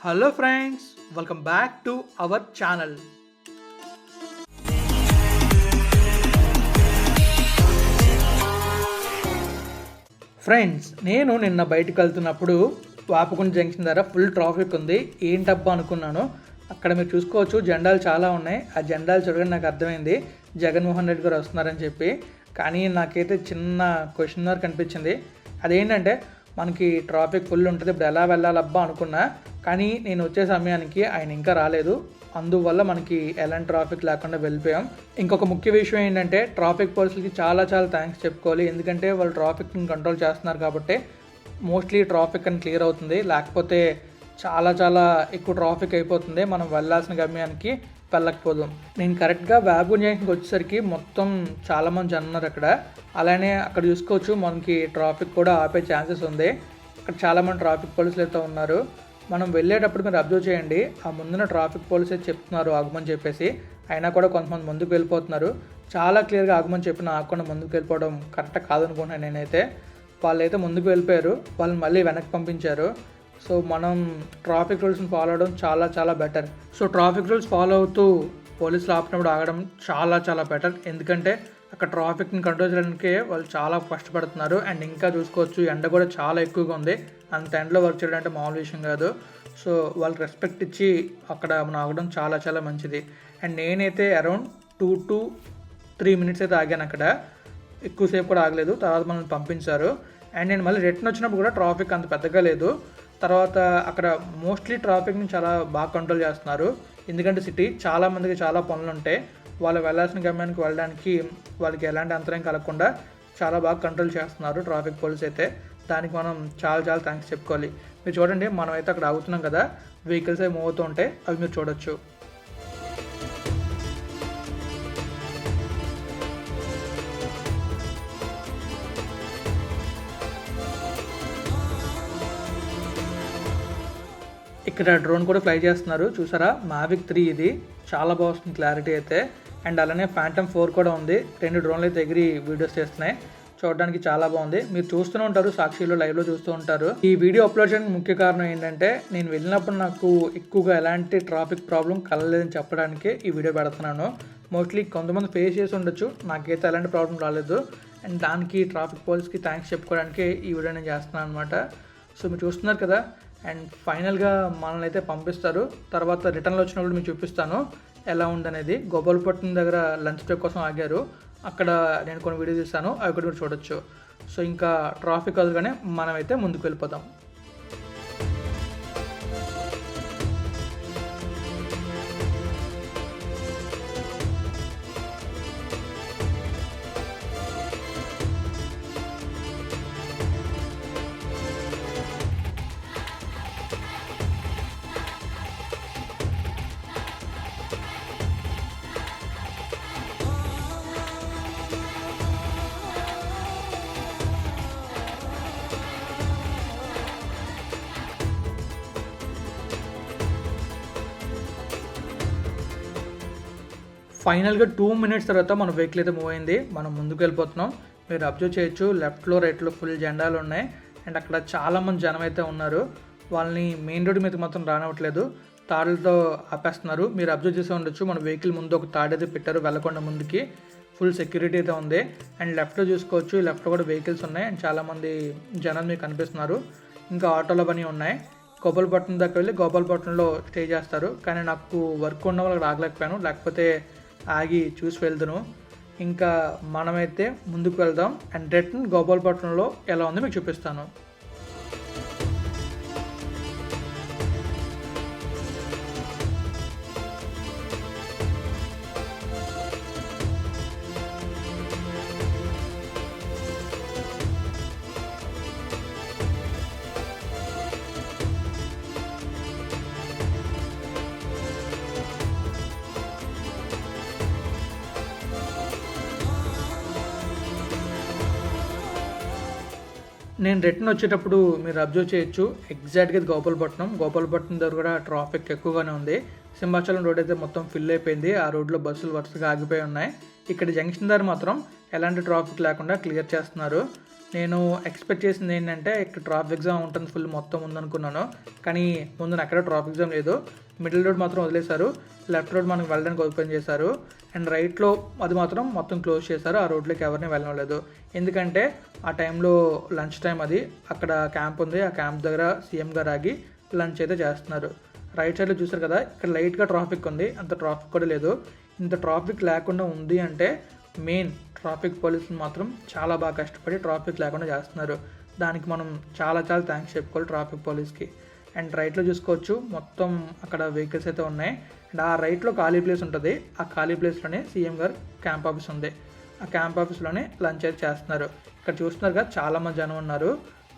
Hello friends, welcome back to our channel. Friends, నేను నిన్న బయటకు వెళ్తున్నప్పుడు వాపకుంట జంక్షన్ దగ్గర ఫుల్ ట్రాఫిక్ ఉంది. ఏంటబ్బా అనుకున్నాను. అక్కడ మీరు చూసుకోవచ్చు జెండాలు చాలా ఉన్నాయి. ఆ జెండాలు చూడగానే నాకు అర్థమైంది జగన్మోహన్ రెడ్డి గారు వస్తున్నారని చెప్పి. కానీ నాకైతే చిన్న క్వశ్చన్ మార్క్ అనిపించింది. అదేంటంటే మనకి ట్రాఫిక్ ఫుల్ ఉంటుంది, ఇప్పుడు ఎలా వెళ్ళాలబ్బా అనుకున్నా. కానీ నేను వచ్చే సమయానికి ఆయన ఇంకా రాలేదు. అందువల్ల మనకి ఎలాంటి ట్రాఫిక్ లేకుండా వెళ్ళిపోయాం. ఇంకొక ముఖ్య విషయం ఏంటంటే ట్రాఫిక్ పోలీసులకి చాలా థ్యాంక్స్ చెప్పుకోవాలి. ఎందుకంటే వాళ్ళు ట్రాఫిక్ని కంట్రోల్ చేస్తున్నారు కాబట్టి మోస్ట్లీ ట్రాఫిక్ అని క్లియర్ అవుతుంది. లేకపోతే చాలా ఎక్కువ ట్రాఫిక్ అయిపోతుంది, మనం వెళ్ళాల్సిన గమ్యానికి వెళ్ళకపోదాం. నేను కరెక్ట్గా వ్యాబ్ జంక్షన్కి వచ్చేసరికి మొత్తం చాలామంది జనం ఉన్నారు అక్కడ. అలానే అక్కడ చూసుకోవచ్చు మనకి ట్రాఫిక్ కూడా ఆపే ఛాన్సెస్ ఉంది. అక్కడ చాలామంది ట్రాఫిక్ పోలీసులు అయితే ఉన్నారు. మనం వెళ్ళేటప్పుడు మీరు అబ్జర్వ్ చేయండి, ఆ ముందున ట్రాఫిక్ పోలీసే చెప్తున్నారు ఆగమని చెప్పేసి. అయినా కూడా కొంతమంది ముందుకు వెళ్ళిపోతున్నారు. చాలా క్లియర్గా ఆగమని చెప్పిన ఆగకుండా ముందుకు వెళ్ళిపోవడం కరెక్ట్ కాదనుకుంటున్నాను నేనైతే. వాళ్ళైతే ముందుకు వెళ్ళిపోయారు, వాళ్ళని మళ్ళీ వెనక్కి పంపించారు. సో మనం ట్రాఫిక్ రూల్స్ని ఫాలో అవడం చాలా better. So traffic rules follow అవుతూ పోలీసులు ఆపినప్పుడు ఆగడం చాలా బెటర్. ఎందుకంటే అక్కడ ట్రాఫిక్ని కంట్రోల్ చేయడానికే వాళ్ళు చాలా కష్టపడుతున్నారు. అండ్ ఇంకా చూసుకోవచ్చు ఎండ కూడా చాలా ఎక్కువగా ఉంది. అంత ఎండలో వర్క్ చేయడం అంటే మామూలు విషయం కాదు. సో వాళ్ళకి రెస్పెక్ట్ ఇచ్చి అక్కడ మనం ఆగడం చాలా మంచిది. అండ్ నేనైతే అరౌండ్ 2 to 3 minutes అయితే ఆగాను అక్కడ. ఎక్కువసేపు కూడా ఆగలేదు. తర్వాత మనల్ని పంపించారు. అండ్ నేను మళ్ళీ రిటర్న్ వచ్చినప్పుడు కూడా ట్రాఫిక్ అంత పెద్దగా లేదు. తర్వాత అక్కడ మోస్ట్లీ ట్రాఫిక్ని చాలా బాగా కంట్రోల్ చేస్తున్నారు. ఎందుకంటే సిటీ చాలామందికి చాలా పనులు ఉంటాయి. వాళ్ళు వెళ్ళాల్సిన గమ్యానికి వెళ్ళడానికి వాళ్ళకి ఎలాంటి అంతరం కలగకుండా చాలా బాగా కంట్రోల్ చేస్తున్నారు ట్రాఫిక్ పోలీస్ అయితే. దానికి మనం చాలా థ్యాంక్స్ చెప్పుకోవాలి. మీరు చూడండి, మనం అయితే అక్కడ ఆగుతున్నాం కదా, వెహికల్స్ అవి మూవ్ అవుతూ ఉంటాయి, అవి మీరు చూడొచ్చు. ఇక్కడ డ్రోన్ కూడా ఫ్లై చేస్తున్నారు, చూసారా? Mavic 3 ఇది చాలా బాగుంది క్లారిటీ అయితే. అండ్ అలానే Phantom 4 కూడా ఉంది. 2 డ్రోన్లు అయితే ఎగిరి వీడియోస్ చేస్తున్నాయి. చూడడానికి చాలా బాగుంది. మీరు చూస్తూనే ఉంటారు, సాక్షిలో లైవ్లో చూస్తూ ఉంటారు. ఈ వీడియో అప్లోడ్ చేయడానికి ముఖ్య కారణం ఏంటంటే నేను వెళ్ళినప్పుడు నాకు ఎక్కువగా ఎలాంటి ట్రాఫిక్ ప్రాబ్లం కలలేదని చెప్పడానికి ఈ వీడియో పెడుతున్నాను. మోస్ట్లీ కొంతమంది ఫేస్ చేసి ఉండొచ్చు, నాకైతే ఎలాంటి ప్రాబ్లం రాలేదు. అండ్ దానికి ట్రాఫిక్ పోలీస్కి థ్యాంక్స్ చెప్పుకోవడానికి ఈ వీడియో నేను చేస్తున్నాను అనమాట. సో మీరు చూస్తున్నారు కదా. అండ్ ఫైనల్గా మనల్ని అయితే పంపిస్తారు. తర్వాత రిటర్న్లో వచ్చినప్పుడు మీకు చూపిస్తాను ఎలా ఉందనేది. గోపాలపట్నం దగ్గర లంచ్ బ్రేక్ కోసం ఆగారు. అక్కడ నేను కొన్ని వీడియో తీస్తాను, అవి కూడా మీరు చూడొచ్చు. సో ఇంకా ట్రాఫిక్ వదలగానే మనమైతే ముందుకు వెళ్ళిపోతాం. ఫైనల్గా 2 minutes తర్వాత మన వెహికల్ అయితే మూవ్ అయింది. మనం ముందుకు వెళ్ళిపోతున్నాం. మీరు అబ్జర్వ్ చేయొచ్చు, లెఫ్ట్లో రైట్లో ఫుల్ జెండాలు ఉన్నాయి. అండ్ అక్కడ చాలామంది జనం అయితే ఉన్నారు. వాళ్ళని మెయిన్ రోడ్ మీద మాత్రం రానివ్వట్లేదు, తాడులతో ఆపేస్తున్నారు. మీరు అబ్జర్వ్ చేసే ఉండొచ్చు, మన వెహికల్ ముందు ఒక తాడు అయితే పెట్టారు వెళ్ళకుండా ముందుకి. ఫుల్ సెక్యూరిటీ అయితే ఉంది. అండ్ లెఫ్ట్లో చూసుకోవచ్చు, లెఫ్ట్లో కూడా వెహికల్స్ ఉన్నాయి. అండ్ చాలామంది జనం మీకు కనిపిస్తున్నారు. ఇంకా ఆటోలు అవన్నీ ఉన్నాయి. గోపాలపట్నం దగ్గర వెళ్ళి గోపాలపట్నంలో స్టే చేస్తారు. కానీ నాకు వర్క్ ఉన్న వాళ్ళకి రాగలేకపోయాను, లేకపోతే ఆగి చూసి వెళ్తాను. ఇంకా మనమైతే ముందుకు వెళ్దాం. అండ్ రిటర్న్ గోపాలపట్నంలో ఎలా ఉందో మీకు చూపిస్తాను. నేను రిటర్న్ వచ్చేటప్పుడు మీరు అబ్జర్వ్ చేయొచ్చు, ఎగ్జాక్ట్గా ఇది గోపాలపట్నం దగ్గర కూడా ట్రాఫిక్ ఎక్కువగానే ఉంది. సింహాచలం రోడ్ అయితే మొత్తం ఫిల్ అయిపోయింది. ఆ రోడ్లో బస్సులు వరుసగా ఆగిపోయి ఉన్నాయి. ఇక్కడ జంక్షన్ దగ్గర మాత్రం ఎలాంటి ట్రాఫిక్ లేకుండా క్లియర్ చేస్తున్నారు. నేను ఎక్స్పెక్ట్ చేసింది ఏంటంటే ఇక్కడ ట్రాఫిక్ ఎగ్జామ్ ఉంటుంది ఫుల్ మొత్తం ఉందనుకున్నాను. కానీ ముందు ఎక్కడ ట్రాఫిక్ ఎగ్జామ్ లేదు. మిడిల్ రోడ్ మాత్రం వదిలేశారు. లెఫ్ట్ రోడ్ మనకు వెళ్ళడానికి ఓపెన్ చేశారు. అండ్ రైట్లో అది మాత్రం మొత్తం క్లోజ్ చేశారు. ఆ రోడ్లోకి ఎవరిని వెళ్ళలేదు. ఎందుకంటే ఆ టైంలో లంచ్ టైం అది. అక్కడ క్యాంప్ ఉంది. ఆ క్యాంప్ దగ్గర సీఎం గారు ఆగి లంచ్ అయితే చేస్తున్నారు. రైట్ సైడ్లో చూసారు కదా, ఇక్కడ లైట్గా ట్రాఫిక్ ఉంది. అంత ట్రాఫిక్ కూడా లేదు. ఇంత ట్రాఫిక్ లేకుండా ఉంది అంటే మెయిన్ ట్రాఫిక్ పోలీసులు మాత్రం చాలా బాగా కష్టపడి ట్రాఫిక్ లేకుండా చేస్తున్నారు. దానికి మనం చాలా చాలా థ్యాంక్స్ చెప్పుకోవాలి ట్రాఫిక్ పోలీస్కి. అండ్ రైట్లో చూసుకోవచ్చు మొత్తం అక్కడ వెహికల్స్ అయితే ఉన్నాయి. అండ్ ఆ రైట్లో ఖాళీ ప్లేస్ ఉంటుంది. ఆ ఖాళీ ప్లేస్లోనే సీఎం గారు క్యాంప్ ఆఫీస్ ఉంది. ఆ క్యాంప్ ఆఫీస్లోనే లంచ్ అయితే చేస్తున్నారు. ఇక్కడ చూస్తున్నారు కదా చాలామంది జనం ఉన్నారు.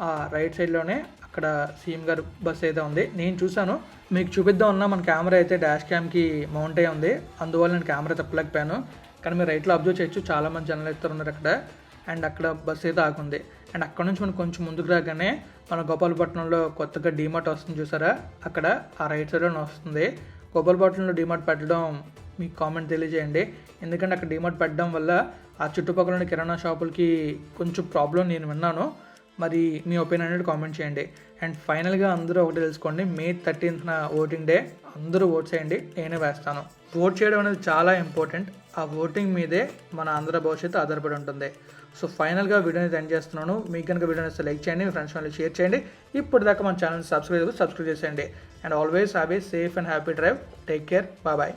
ఆ రైట్ సైడ్లోనే అక్కడ సీఎం గారు బస్ అయితే ఉంది. నేను చూశాను, మీకు చూపిద్దాం ఉన్నా మన కెమెరా అయితే డాష్ క్యామ్కి మౌంట్ అయ్యి ఉంది. అందువల్ల నేను కెమెరా తప్పలేకపోయాను. కానీ మీరు రైట్లో అబ్జర్వ్ చేయొచ్చు చాలామంది జనాలు అయితే ఉన్నారు అక్కడ. అండ్ అక్కడ బస్ అయితే ఆగుంది. అండ్ అక్కడ నుంచి మనం కొంచెం ముందుకు రాగానే మన గోపాలపట్నంలో కొత్తగా డీమార్ట్ వస్తుంది చూసారా, అక్కడ ఆ రైట్ సైడ్లోనే వస్తుంది. గోపాలపట్నంలో డీమార్ట్ పెట్టడం మీకు కామెంట్ తెలియజేయండి. ఎందుకంటే అక్కడ డీమార్ట్ పెట్టడం వల్ల ఆ చుట్టుపక్కల కిరాణా షాపులకి కొంచెం ప్రాబ్లం నేను విన్నాను. మరి మీ ఒపీనియన్ అనేది కామెంట్ చేయండి. అండ్ ఫైనల్గా అందరూ ఒకటి తెలుసుకోండి, May 13th ఓటింగ్ డే. అందరూ ఓట్ చేయండి, నేనే వేస్తాను. ఓట్ చేయడం అనేది చాలా ఇంపార్టెంట్. ఆ ఓటింగ్ మీదే మన ఆంధ్ర భవిష్యత్తు ఆధారపడి ఉంటుంది. సో ఫైనల్గా వీడియోని ఎండ్ చేస్తున్నాను. మీకు కనుక వీడియో నచ్చితే లైక్ చేయండి, మీ ఫ్రెండ్స్ వాళ్ళకి షేర్ చేయండి. ఇప్పుడు దాకా మన ఛానల్ సబ్స్క్రైబ్ చేసేయండి. And always have a safe and happy drive. Take care, bye.